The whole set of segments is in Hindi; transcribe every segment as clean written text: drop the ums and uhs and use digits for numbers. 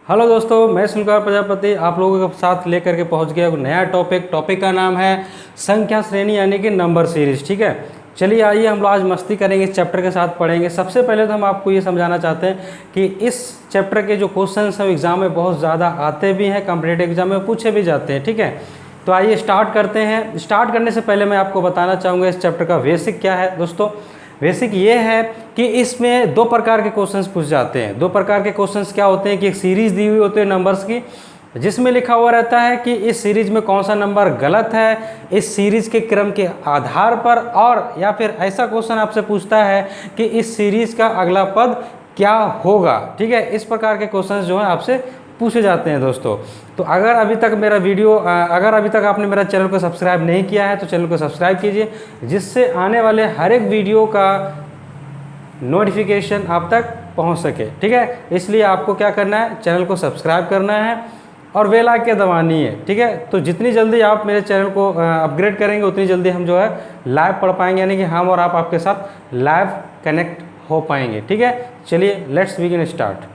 हेलो दोस्तों, मैं सुनकर प्रजापति आप लोगों के साथ लेकर के पहुंच गया एक नया टॉपिक का नाम है संख्या श्रेणी यानी कि नंबर सीरीज। ठीक है, चलिए आइए हम लोग आज मस्ती करेंगे, इस चैप्टर के साथ पढ़ेंगे। सबसे पहले तो हम आपको ये समझाना चाहते हैं कि इस चैप्टर के जो क्वेश्चंस हैं एग्जाम में बहुत ज़्यादा आते भी हैं, कॉम्पिटिटिव एग्जाम में पूछे भी जाते हैं। ठीक है, तो आइए स्टार्ट करते हैं। स्टार्ट करने से पहले मैं आपको बताना चाहूँगा इस चैप्टर का बेसिक क्या है। दोस्तों बेसिक ये है कि इसमें दो प्रकार के क्वेश्चंस पूछ जाते हैं। दो प्रकार के क्वेश्चंस क्या होते हैं कि एक सीरीज दी हुई होती है नंबर्स की, जिसमें लिखा हुआ रहता है कि इस सीरीज में कौन सा नंबर गलत है इस सीरीज के क्रम के आधार पर, और या फिर ऐसा क्वेश्चन आपसे पूछता है कि इस सीरीज का अगला पद क्या होगा। ठीक है, इस प्रकार के क्वेश्चंस जो हैं आपसे पूछे जाते हैं दोस्तों। तो अगर अभी तक आपने मेरा चैनल को सब्सक्राइब नहीं किया है तो चैनल को सब्सक्राइब कीजिए, जिससे आने वाले हर एक वीडियो का नोटिफिकेशन आप तक पहुंच सके। ठीक है, इसलिए आपको क्या करना है, चैनल को सब्सक्राइब करना है और बेल आइकन दबानी है। ठीक है, तो जितनी जल्दी आप मेरे चैनल को अपग्रेड करेंगे उतनी जल्दी हम जो है लाइव पढ़ पाएंगे, यानी कि हम और आप आपके साथ लाइव कनेक्ट हो पाएंगे। ठीक है, चलिए लेट्स बिगिन स्टार्ट।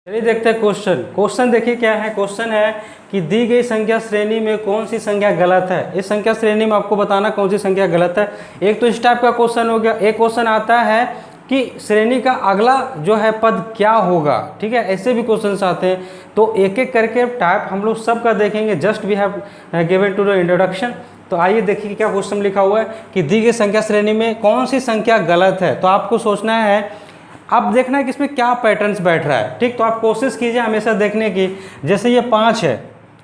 चलिए देखते हैं क्वेश्चन देखिए क्या है। क्वेश्चन है कि दी गई संख्या श्रेणी में कौन सी संख्या गलत है। इस संख्या श्रेणी में आपको बताना कौन सी संख्या गलत है। एक तो इस टाइप का क्वेश्चन हो गया। एक क्वेश्चन आता है कि श्रेणी का अगला जो है पद क्या होगा। ठीक है, ऐसे भी क्वेश्चन आते हैं। तो एक एक करके टाइप हम लोग सबका देखेंगे। Just we have given to the introduction. तो आइए देखिए क्या क्वेश्चन लिखा हुआ है कि दी गई संख्या श्रेणी में कौन सी संख्या गलत है। तो आपको सोचना है, अब देखना है कि इसमें क्या पैटर्न्स बैठ रहा है। ठीक, तो आप कोशिश कीजिए हमेशा देखने की। जैसे ये 5 है,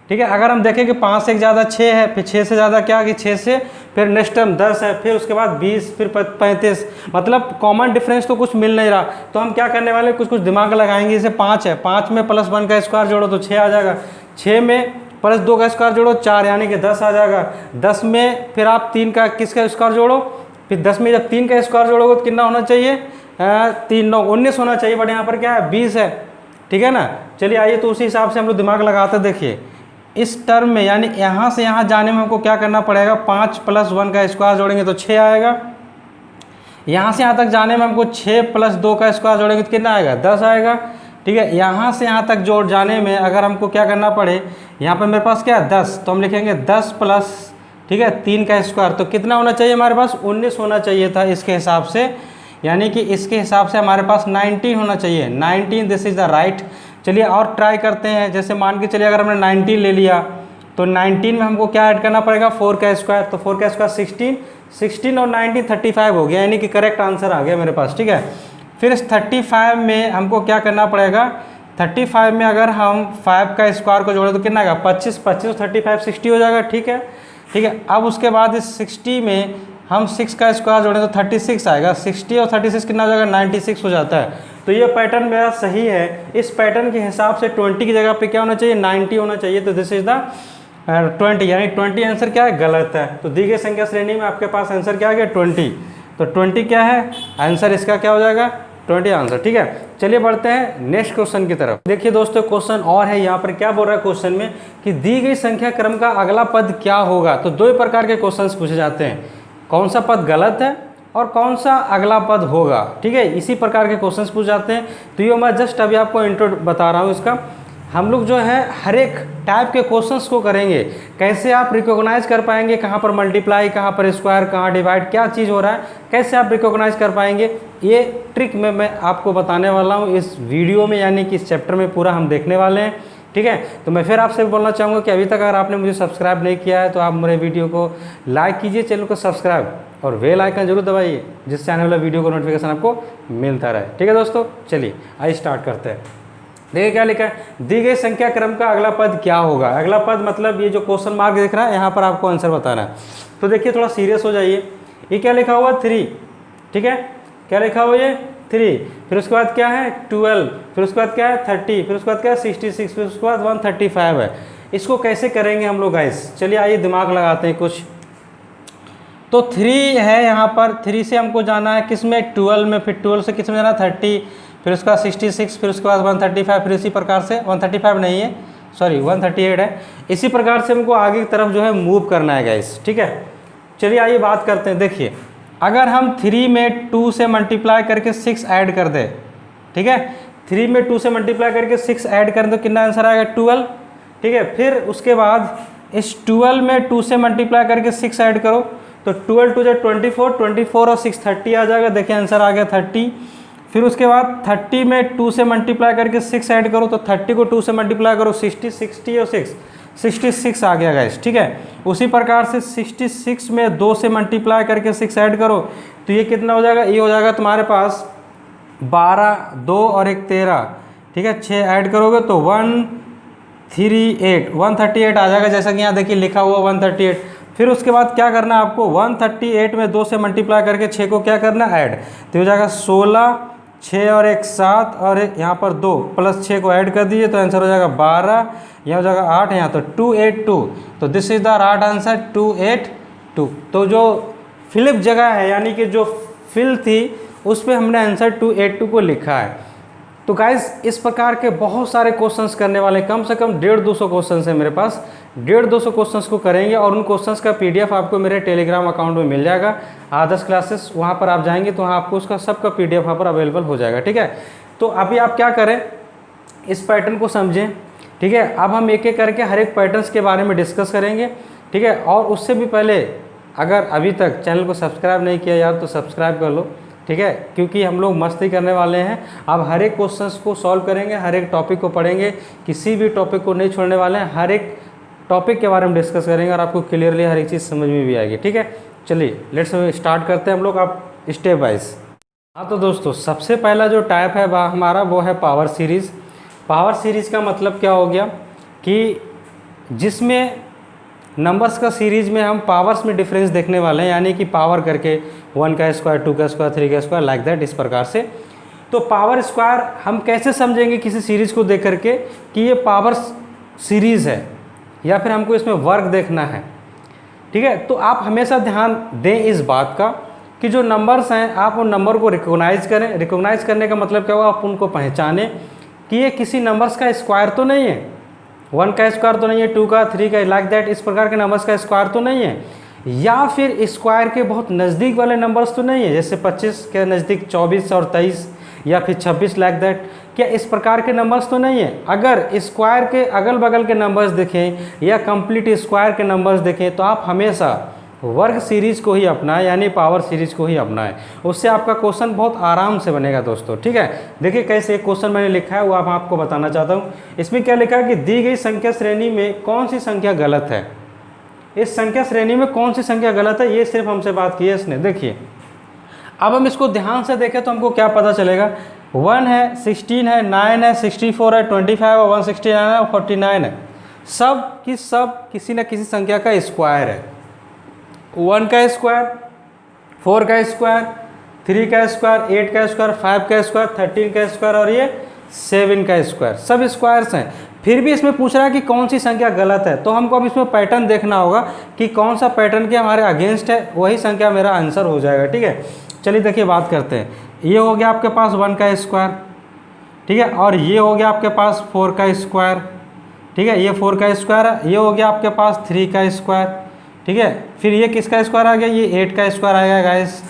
ठीक है, अगर हम देखें कि 5 से ज़्यादा 6 है, फिर 6 से ज़्यादा क्या कि 6 से फिर नेक्स्ट टर्म 10 है, फिर उसके बाद 20, फिर 35, मतलब कॉमन डिफरेंस तो कुछ मिल नहीं रहा। तो हम क्या करने वाले, कुछ दिमाग लगाएंगे। जैसे 5 है, 5 में +1 का स्क्वायर जोड़ो तो 6 आ जाएगा। 6 में +2 का स्क्वायर जोड़ो 4, यानी कि 10 आ जाएगा। 10 में फिर आप 3 का किसका स्क्वायर जोड़ो, फिर 10 में जब 3 का स्क्वायर जोड़ोगे तो कितना होना चाहिए, 3 9 19 होना चाहिए, बट यहाँ पर क्या है 20 है। ठीक है ना। चलिए आइए तो उसी हिसाब से हम लोग दिमाग लगाते देखिए इस टर्म में, यानी यहाँ से यहाँ जाने में हमको क्या करना पड़ेगा, 5 + 1 का स्क्वायर जोड़ेंगे तो 6 आएगा। यहाँ से यहाँ तक जाने में हमको 6 + 2 का स्क्वायर जोड़ेंगे तो कितना आएगा, 10 आएगा। ठीक है, यहाँ से यहाँ तक जोड़ जाने में अगर हमको क्या करना पड़े, यहाँ पर मेरे पास क्या है 10, तो हम लिखेंगे 10 प्लस, ठीक है, 3 का स्क्वायर, तो कितना होना चाहिए हमारे पास, 19 होना चाहिए था इसके हिसाब से। यानी कि इसके हिसाब से हमारे पास 19 होना चाहिए। 19, दिस इज़ द राइट। चलिए और ट्राई करते हैं। जैसे मान के चलिए अगर हमने 19 ले लिया तो 19 में हमको क्या ऐड करना पड़ेगा, 4 का स्क्वायर, तो 4 का स्क्वायर 16 और 19 35 हो गया, यानी कि करेक्ट आंसर आ गया मेरे पास। ठीक है, फिर इस 35 में हमको क्या करना पड़ेगा, 35 में अगर हम 5 का स्क्वायर को जोड़े तो कितना आएगा, 25 और 35 60 हो जाएगा। ठीक है, ठीक है। अब उसके बाद इस 60 में हम 6 का स्क्वायर जोड़ें तो 36 आएगा। 60 और 36 कितना हो जाएगा, 96 हो जाता है। तो ये पैटर्न मेरा सही है। इस पैटर्न के हिसाब से 20 की जगह पे क्या होना चाहिए, 90 होना चाहिए। तो दिस इज द 20, यानी 20 आंसर क्या है, गलत है। तो दी गई संख्या श्रेणी में आपके पास आंसर क्या आ गया, 20। तो 20 क्या है आंसर, इसका क्या हो जाएगा, 20 आंसर। ठीक है, चलिए बढ़ते हैं नेक्स्ट क्वेश्चन की तरफ। देखिए दोस्तों क्वेश्चन और है, यहाँ पर क्या बोल रहा है क्वेश्चन में कि दी गई संख्या क्रम का अगला पद क्या होगा। तो दो प्रकार के क्वेश्चन पूछे जाते हैं, कौन सा पद गलत है और कौन सा अगला पद होगा। ठीक है, इसी प्रकार के क्वेश्चंस पूछ जाते हैं। तो ये मैं जस्ट अभी आपको इंट्रो बता रहा हूँ इसका। हम लोग जो है हर एक टाइप के क्वेश्चंस को करेंगे, कैसे आप रिकॉग्नाइज कर पाएंगे कहाँ पर मल्टीप्लाई, कहाँ पर स्क्वायर, कहाँ डिवाइड, क्या चीज़ हो रहा है, कैसे आप रिकॉग्नाइज कर पाएंगे, ये ट्रिक में मैं आपको बताने वाला हूँ इस वीडियो में, यानी कि इस चैप्टर में पूरा हम देखने वाले हैं। ठीक है, तो मैं फिर आपसे बोलना चाहूँगा कि अभी तक अगर आपने मुझे सब्सक्राइब नहीं किया है तो आप मेरे वीडियो को लाइक कीजिए, चैनल को सब्सक्राइब और बेल आइकन जरूर दबाइए, जिससे आने वाला वीडियो को नोटिफिकेशन आपको मिलता रहे। ठीक है दोस्तों, चलिए आइए स्टार्ट करते हैं। देखिए क्या लिखा है, दी गई संख्या क्रम का अगला पद क्या होगा। अगला पद मतलब ये जो क्वेश्चन मार्क दिख रहा है, यहाँ पर आपको आंसर बताना है। तो देखिए थोड़ा सीरियस हो जाइए। ये क्या लिखा हुआ, 3। ठीक है, क्या लिखा हुआ ये 3, फिर उसके बाद क्या है 12, फिर उसके बाद क्या है 30, फिर उसके बाद क्या है 66, फिर उसके बाद 135 है। इसको कैसे करेंगे हम लोग गाइस, चलिए आइए दिमाग लगाते हैं कुछ। तो 3 है यहाँ पर, 3 से हमको जाना है किस में, 12 में, फिर 12 से किस में जाना, 30, फिर उसका 66, फिर उसके बाद 135, फिर इसी प्रकार से 135 नहीं है, सॉरी 138 है। इसी प्रकार से हमको आगे की तरफ जो है मूव करना है गाइस। ठीक है, चलिए आइए बात करते हैं। देखिए अगर हम 3 में 2 से मल्टीप्लाई करके 6 ऐड कर दें, ठीक है, 3 में 2 से मल्टीप्लाई करके 6 ऐड करें तो कितना आंसर आएगा 12। ठीक है, फिर उसके बाद इस 12 में 2 से मल्टीप्लाई करके 6 ऐड करो तो 12 2 24, 24 और 6 30 आ जाएगा। देखिए आंसर आ गया 30। फिर उसके बाद 30 में 2 से मल्टीप्लाई करके 6 ऐड करो तो 30 को 2 से मल्टीप्लाई करो 60, 60 और 6 66 आ गया गाइस। ठीक है, उसी प्रकार से 66 में 2 से मल्टीप्लाई करके 6 ऐड करो तो ये कितना हो जाएगा, ये हो जाएगा तुम्हारे पास 12, 2 और 1 13। ठीक है, 6 ऐड करोगे तो 138 आ जाएगा, जैसा कि यहाँ देखिए लिखा हुआ 138। फिर उसके बाद क्या करना है आपको, 138 में 2 से मल्टीप्लाई करके 6 को क्या करना है ऐड, तो हो जाएगा 16, 6 और 1 7 और यहाँ पर 2 प्लस 6 को ऐड कर दीजिए तो आंसर हो जाएगा 12, यहाँ हो जाएगा 8, यहाँ तो 282। तो this is the right answer 282। तो जो फिलिप जगह है यानी कि जो फिल थी उस पर हमने आंसर 282 को लिखा है। तो गाइज इस प्रकार के बहुत सारे क्वेश्चंस करने वाले, कम से कम 150-200 क्वेश्चंस है मेरे पास। 150-200 क्वेश्चंस को करेंगे और उन क्वेश्चंस का पीडीएफ आपको मेरे टेलीग्राम अकाउंट में मिल जाएगा। आदर्श क्लासेस वहाँ पर आप जाएंगे तो वहाँ आपको उसका सबका पीडीएफ वहाँ पर अवेलेबल हो जाएगा। ठीक है, तो अभी आप क्या करें, इस पैटर्न को समझें। ठीक है, अब हम एक एक करके हर एक पैटर्न्स के बारे में डिस्कस करेंगे। ठीक है, और उससे भी पहले अगर अभी तक चैनल को सब्सक्राइब नहीं किया यार तो सब्सक्राइब कर लो। ठीक है, क्योंकि हम लोग मस्ती करने वाले हैं। अब हर एक क्वेश्चंस को सॉल्व करेंगे, हर एक टॉपिक को पढ़ेंगे, किसी भी टॉपिक को नहीं छोड़ने वाले हैं। हर एक टॉपिक के बारे में डिस्कस करेंगे और आपको क्लियरली हर एक चीज़ समझ में भी आएगी। ठीक है, चलिए लेट्स स्टार्ट करते हैं हम लोग आप स्टेप वाइज। हाँ तो दोस्तों, सबसे पहला जो टाइप है हमारा वो है पावर सीरीज़। पावर सीरीज़ का मतलब क्या हो गया कि जिसमें नंबर्स का सीरीज़ में हम पावर्स में डिफरेंस देखने वाले हैं, यानी कि पावर करके 1 का स्क्वायर, 2 का स्क्वायर, 3 का स्क्वायर, लाइक दैट, इस प्रकार से। तो पावर स्क्वायर हम कैसे समझेंगे किसी सीरीज़ को देख करके कि ये पावर सीरीज़ है या फिर हमको इसमें वर्ग देखना है। ठीक है, तो आप हमेशा ध्यान दें इस बात का कि जो नंबर्स हैं आप उन नंबर को रिकॉग्नाइज करें। रिकॉग्नाइज करने का मतलब क्या होगा, आप उनको पहचानें कि ये किसी नंबर्स का स्क्वायर तो नहीं है, 1 का स्क्वायर तो नहीं है, 2 का, 3 का, लाइक दैट, इस प्रकार के नंबर्स का स्क्वायर तो नहीं है, या फिर स्क्वायर के बहुत नज़दीक वाले नंबर्स तो नहीं है, जैसे 25 के नज़दीक 24 और 23 या फिर 26, लाइक दैट, क्या इस प्रकार के नंबर्स तो नहीं है। अगर स्क्वायर के अगल बगल के नंबर्स देखें या कंप्लीट स्क्वायर के नंबर्स देखें तो आप हमेशा वर्ग सीरीज़ को ही अपनाएं, यानी पावर सीरीज़ को ही अपनाएं। उससे आपका क्वेश्चन बहुत आराम से बनेगा दोस्तों। ठीक है, देखिए कैसे एक क्वेश्चन मैंने लिखा है वो आप आपको बताना चाहता हूँ। इसमें क्या लिखा है कि दी गई संख्या श्रेणी में कौन सी संख्या गलत है। इस संख्या श्रेणी में कौन सी संख्या गलत है, ये सिर्फ हमसे बात की है इसने। देखिए अब हम इसको ध्यान से देखें तो हमको क्या पता चलेगा, 1 है, 16 है, 9 है, 64 है, 25 है, 169 है और 49 है। सब की सब किसी न किसी संख्या का स्क्वायर है। 1 का स्क्वायर, 4 का स्क्वायर, 3 का स्क्वायर, 8 का स्क्वायर, 5 का स्क्वायर, 13 का स्क्वायर और ये 7 का स्क्वायर, सब स्क्वायर्स हैं। फिर भी इसमें पूछ रहा है कि कौन सी संख्या गलत है, तो हमको अब इसमें पैटर्न देखना होगा कि कौन सा पैटर्न के हमारे अगेंस्ट है, वही संख्या मेरा आंसर हो जाएगा। ठीक है, चलिए देखिए बात करते हैं। ये हो गया आपके पास 1 का स्क्वायर, ठीक है, और ये हो गया आपके पास 4 का स्क्वायर, ठीक है, ये 4 का स्क्वायर है। ये हो गया आपके पास 3 का स्क्वायर, ठीक है। फिर ये किसका स्क्वायर आ गया, ये 8 का स्क्वायर आएगा गाइस,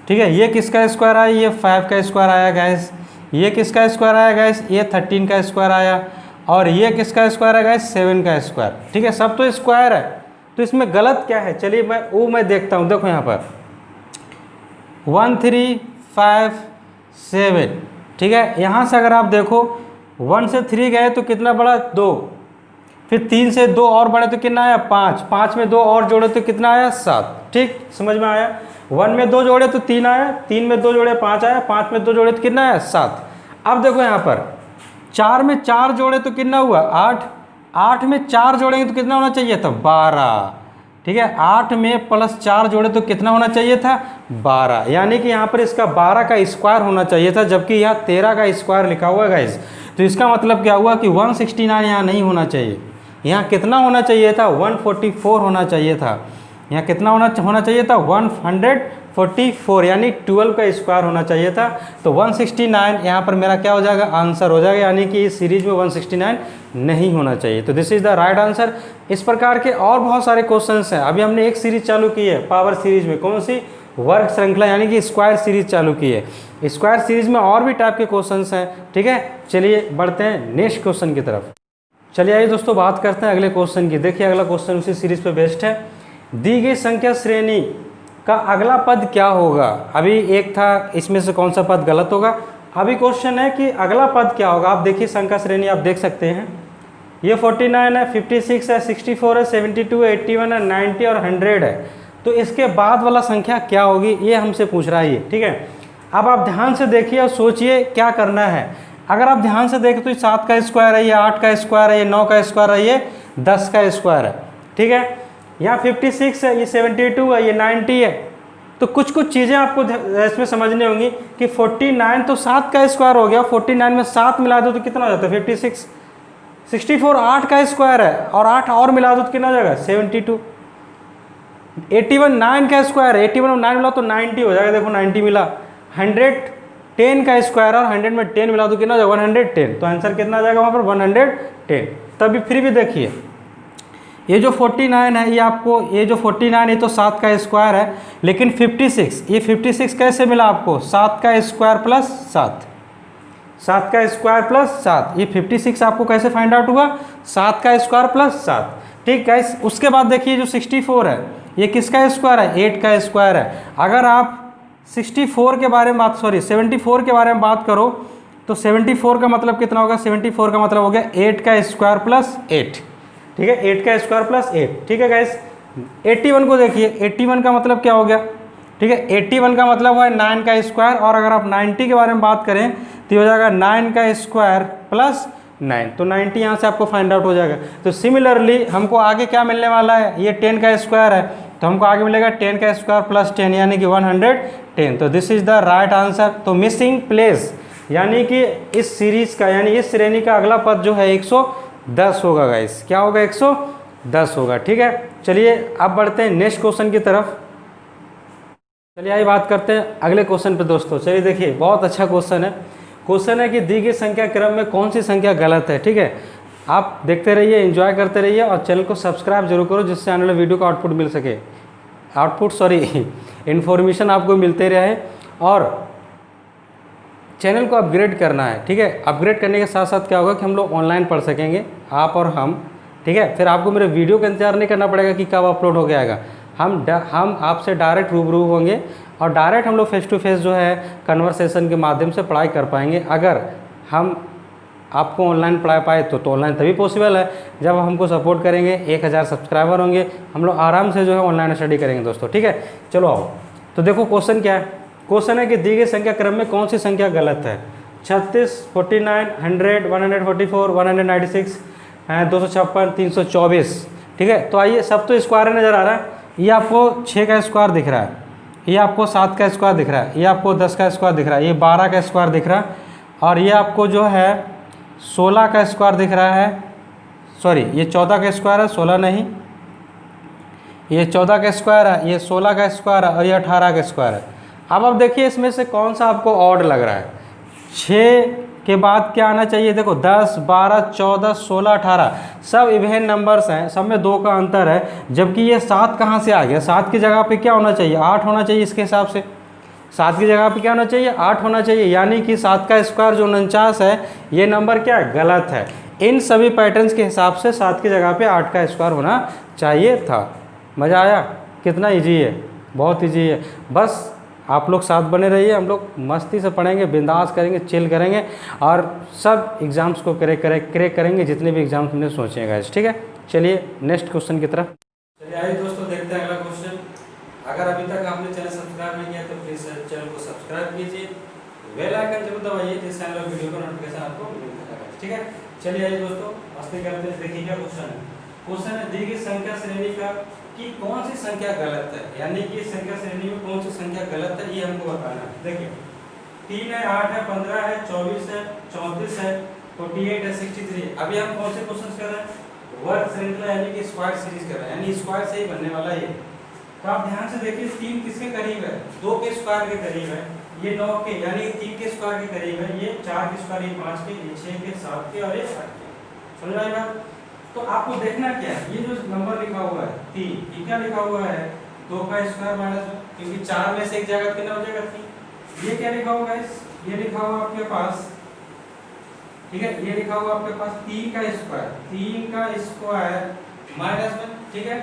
ठीक है। ये किसका स्क्वायर आया, ये 5 का स्क्वायर आया गाइस। ये किसका स्क्वायर आया गाइस, ये 13 का स्क्वायर आया। और ये किसका स्क्वायर है गाइस, 7 का स्क्वायर, ठीक है। सब तो स्क्वायर है, तो इसमें गलत क्या है, चलिए मैं देखता हूँ। देखो यहाँ पर 1 3 5 7, ठीक है। यहाँ से अगर आप देखो 1 से 3 गए तो कितना बढ़ा, 2। फिर 3 से 2 और बढ़े तो कितना आया, 5। 5 में 2 और जोड़े तो कितना आया, 7। ठीक, समझ में आया। 1 में 2 जोड़े तो 3 आया, 3 में 2 जोड़े 5 आया, 5 में 2 जोड़े तो कितना आया, 7। अब देखो यहाँ पर 4 में 4 जोड़े तो कितना हुआ, 8। 8 में 4 जोड़ेंगे तो कितना होना चाहिए था, 12, ठीक है। 8 में प्लस 4 जोड़े तो कितना होना चाहिए था, 12। यानी कि यहाँ पर इसका 12 का स्क्वायर होना चाहिए था, जबकि यहाँ 13 का स्क्वायर लिखा हुआ है गाइस। तो इसका मतलब क्या हुआ कि 169 यहाँ नहीं होना चाहिए, यहाँ कितना होना चाहिए था, 144 होना चाहिए था। यहाँ कितना होना चाहिए था, 144, यानी 12 का स्क्वायर होना चाहिए था। तो 169 यहाँ पर मेरा क्या हो जाएगा, आंसर हो जाएगा, यानी कि इस सीरीज में 169 नहीं होना चाहिए। तो this is the right answer. इस प्रकार के और बहुत सारे क्वेश्चंस हैं। अभी हमने एक सीरीज चालू की है पावर सीरीज में, कौन सी, वर्ग श्रृंखला यानी कि स्क्वायर सीरीज चालू की है। स्क्वायर सीरीज में और भी टाइप के क्वेश्चंस हैं, ठीक है। चलिए बढ़ते हैं नेक्स्ट क्वेश्चन की तरफ। चलिए आइए दोस्तों बात करते हैं अगले क्वेश्चन की। देखिए अगला क्वेश्चन उसी सीरीज पे बेस्ड है। दी गई संख्या श्रेणी का अगला पद क्या होगा। अभी एक था, इसमें से कौन सा पद गलत होगा। अभी क्वेश्चन है कि अगला पद क्या होगा। आप देखिए संख्या श्रेणी आप देख सकते हैं, ये 49 है, 56 है, 64 है, 72 है, 81 है, 90 और 100 है। तो इसके बाद वाला संख्या क्या होगी ये हमसे पूछ रहा है ये, ठीक है। अब आप ध्यान से देखिए और सोचिए क्या करना है। अगर आप ध्यान से देखें तो ये 7 का स्क्वायर है, ये 8 का स्क्वायर है, ये 9 का स्क्वायर है, ये 10 का स्क्वायर है, ठीक है। यहाँ 56 है, ये 72 है, ये 90 है। तो कुछ कुछ चीज़ें आपको इसमें समझनी होंगी कि 49 तो 7 का स्क्वायर हो गया, 49 में 7 मिला दो तो कितना हो जाता है 56। 64 8 का स्क्वायर है और 8 और मिला दो तो कितना हो जाएगा 72। 81 9 का स्क्वायर है, 81 में 9 मिला तो 90 हो जाएगा, देखो 90 मिला। 100 10 का स्क्वायर और 100 में 10 मिला तो कितना हो जाएगा 110। तो आंसर कितना आ जाएगा वहाँ पर 110। तभी फिर भी देखिए ये जो 49 है ये आपको, ये जो 49 ये तो 7 का स्क्वायर है, लेकिन 56 ये 56 कैसे मिला आपको 7 का स्क्वायर प्लस 7, 7 का स्क्वायर प्लस 7। ये 56 आपको कैसे फाइंड आउट हुआ 7 का स्क्वायर प्लस 7, ठीक गाइस। उसके बाद देखिए जो 64 है ये किसका स्क्वायर है 8 का स्क्वायर है। अगर आप 64 के बारे में बात 74 के बारे में बात करो तो 74 का मतलब कितना होगा 74 का मतलब हो गया 8 का स्क्वायर प्लस 8, ठीक है। 8 का स्क्वायर प्लस 8, ठीक है गाइस। 81 को देखिए, 81 का मतलब क्या हो गया, ठीक है। 81 का मतलब हुआ 9 का स्क्वायर और अगर आप 90 के बारे में बात करें तो हो जाएगा 9 का स्क्वायर प्लस 9, तो 90 यहाँ से आपको फाइंड आउट हो जाएगा। तो सिमिलरली हमको आगे क्या मिलने वाला है, ये 10 का स्क्वायर है तो हमको आगे मिलेगा 10 का स्क्वायर प्लस 10 यानी कि 110। तो this is the right answer. तो मिसिंग प्लेस यानी कि इस सीरीज का यानी इस श्रेणी का अगला पद जो है 110 होगा गाइस। क्या होगा 110 होगा, ठीक है। चलिए अब बढ़ते हैं नेक्स्ट क्वेश्चन की तरफ। चलिए आइए बात करते हैं अगले क्वेश्चन पे दोस्तों। चलिए देखिए बहुत अच्छा क्वेश्चन है। क्वेश्चन है कि दी गई संख्या क्रम में कौन सी संख्या गलत है, ठीक है। आप देखते रहिए, एंजॉय करते रहिए और चैनल को सब्सक्राइब जरूर करो जिससे आने वाले वीडियो का आउटपुट मिल सके, इन्फॉर्मेशन आपको मिलते रहे। और चैनल को अपग्रेड करना है, ठीक है। अपग्रेड करने के साथ साथ क्या होगा कि हम लोग ऑनलाइन पढ़ सकेंगे आप और हम, ठीक है। फिर आपको मेरे वीडियो का इंतजार नहीं करना पड़ेगा कि कब अपलोड हो जाएगा। हम आपसे डायरेक्ट रूबरू होंगे और डायरेक्ट हम लोग फेस टू फेस जो है कन्वर्सेशन के माध्यम से पढ़ाई कर पाएंगे। अगर हम आपको ऑनलाइन पढ़ा पाए तो ऑनलाइन तभी पॉसिबल है जब हमको सपोर्ट करेंगे, 1000 सब्सक्राइबर होंगे, हम लोग आराम से जो है ऑनलाइन स्टडी करेंगे दोस्तों, ठीक है। चलो आओ तो देखो क्वेश्चन क्या है। क्वेश्चन है कि दी गई संख्या क्रम में कौन सी संख्या गलत है। 36, 49, 100, 144, 196, 256, 324, ठीक है। तो आइए, सब तो स्क्वायर नज़र आ रहा है। ये आपको 6 का स्क्वायर दिख रहा है, ये आपको 7 का स्क्वायर दिख रहा है, ये आपको 10 का स्क्वायर दिख रहा है, ये 12 का स्क्वायर दिख रहा है और ये आपको जो है 16 का स्क्वायर दिख रहा है। सॉरी, ये 14 का स्क्वायर है, 16 नहीं, ये 14 का स्क्वायर है, ये 16 का स्क्वायर है और ये 18 का स्क्वायर है। अब देखिए इसमें से कौन सा आपको ऑड लग रहा है। 6 के बाद क्या आना चाहिए, देखो 10, 12, 14, 16, 18 सब इवेन नंबर्स हैं, सब में 2 का अंतर है। जबकि ये 7 कहाँ से आ गया, 7 की जगह पे क्या होना चाहिए 8 होना चाहिए। इसके हिसाब से 7 की जगह पे क्या होना चाहिए 8 होना चाहिए, यानी कि 7 का स्क्वायर जो 49 है ये नंबर क्या है गलत है। इन सभी पैटर्न्स के हिसाब से 7 की जगह पे 8 का स्क्वायर होना चाहिए था। मज़ा आया, कितना ईजी है, बहुत ईजी है। बस आप लोग साथ बने रहिए, हम लोग मस्ती से पढ़ेंगे, बिंदास करेंगे, चिल करेंगे और सब एग्ज़ाम्स को क्रैक करेंगे, जितने भी एग्जाम्स हमने सोचे हैं गाइस, ठीक है। चलिए नेक्स्ट क्वेश्चन की तरफ चलिए आइए दोस्तों, देखते हैं अगला क्वेश्चन। अगर अभी तक आपने चैनल सब्सक्राइब नहीं किया तो प्लीज़ चैनल को सब्सक्राइब कीजिए, बेल आइकन जरूर दबाइए जिससे हम लोग वीडियो का नोटिफिकेशन आपको मिलता रहेगा, ठीक है। चलिए आइए दोस्तों मस्ती करते हैं। देखिए क्या क्वेश्चन है। क्वेश्चन है दी गई संख्या श्रेणी का कि कौन सी संख्या गलत है, यानी कि संख्या श्रेणी में कौन सी संख्या गलत है ये हमको बताना है। देखिए 3 है, 8 है, 15 है, 24 है, 34 है, 48 है, 63। अभी हम कौन से क्वेश्चन कर रहे हैं, वर्ग श्रृंखला यानी कि स्क्वायर सीरीज कर रहे हैं, यानी स्क्वायर से ही बनने वाला है ये। तो आप ध्यान से देखिए 3 किसके करीब है, 2 के स्क्वायर के करीब है, ये 9 के यानी 3 के स्क्वायर के करीब है, ये 4 के स्क्वायर, ये 5 के, ये 6 के, 7 के और ये 8 के। समझ आएगा। तो आपको देखना क्या है, ये जो नंबर लिखा हुआ है 3, ये क्या लिखा हुआ है 2 का स्क्वायर माइनस 1, क्योंकि 4 में से एक जगह कितना हो जाएगा 3। ये क्या लिखा होगा गाइस, ये लिखा हुआ आपके पास, ठीक है, ये लिखा हुआ आपके पास 3 का स्क्वायर माइनस 1, ठीक है।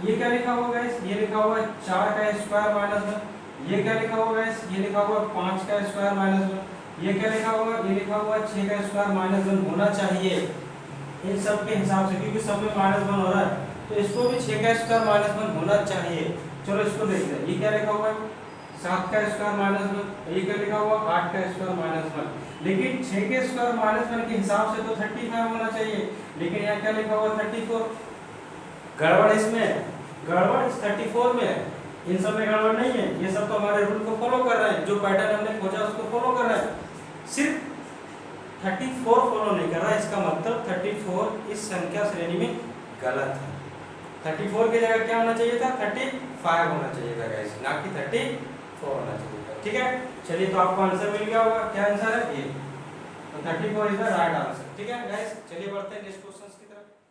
ये क्या लिखा हुआ गाइस, ये लिखा हुआ 4 का स्क्वायर माइनस 1। ये क्या लिखा हुआ गाइस, ये लिखा हुआ 5 का स्क्वायर माइनस 1। ये क्या लिखा हुआ, ये लिखा हुआ 6 का स्क्वायर माइनस 1 होना चाहिए इन सब के हिसाब से, क्योंकि सब में माइनस 1 हो रहा है, तो इसको भी 6 का स्क्वायर माइनस 1 होना चाहिए। चलो इसको देखते हैं। ये क्या लिखा हुआ है 7 का स्क्वायर माइनस 1। ये क्या लिखा हुआ 8 का स्क्वायर माइनस 1। लेकिन 6 के स्क्वायर माइनस 1 के हिसाब से तो 35 होना चाहिए, लेकिन यहाँ क्या लिखा हुआ 34। गड़बड़ इसमें, गड़बड़ इस 34 में है, इन सब में गड़बड़ नहीं है। ये सब तो हमारे रूल को फॉलो कर रहे हैं, जो पैटर्न हमने खोजा उसको फॉलो कर रहे हैं। सिर्फ 34 फॉलो नहीं कर रहा है, इसका मतलब 34 इस संख्या श्रेणी में गलत है। 34 की जगह क्या होना चाहिए था, 35 होना चाहिए था गाइस, ना कि 34 होना चाहिए था। ठीक है, चलिए तो आपको आंसर मिल गया होगा। क्या आंसर है ये, तो 34 इज द राइट आंसर। ठीक है गाइस, चलिए बढ़ते हैं नेक्स्ट क्वेश्चन की तरफ।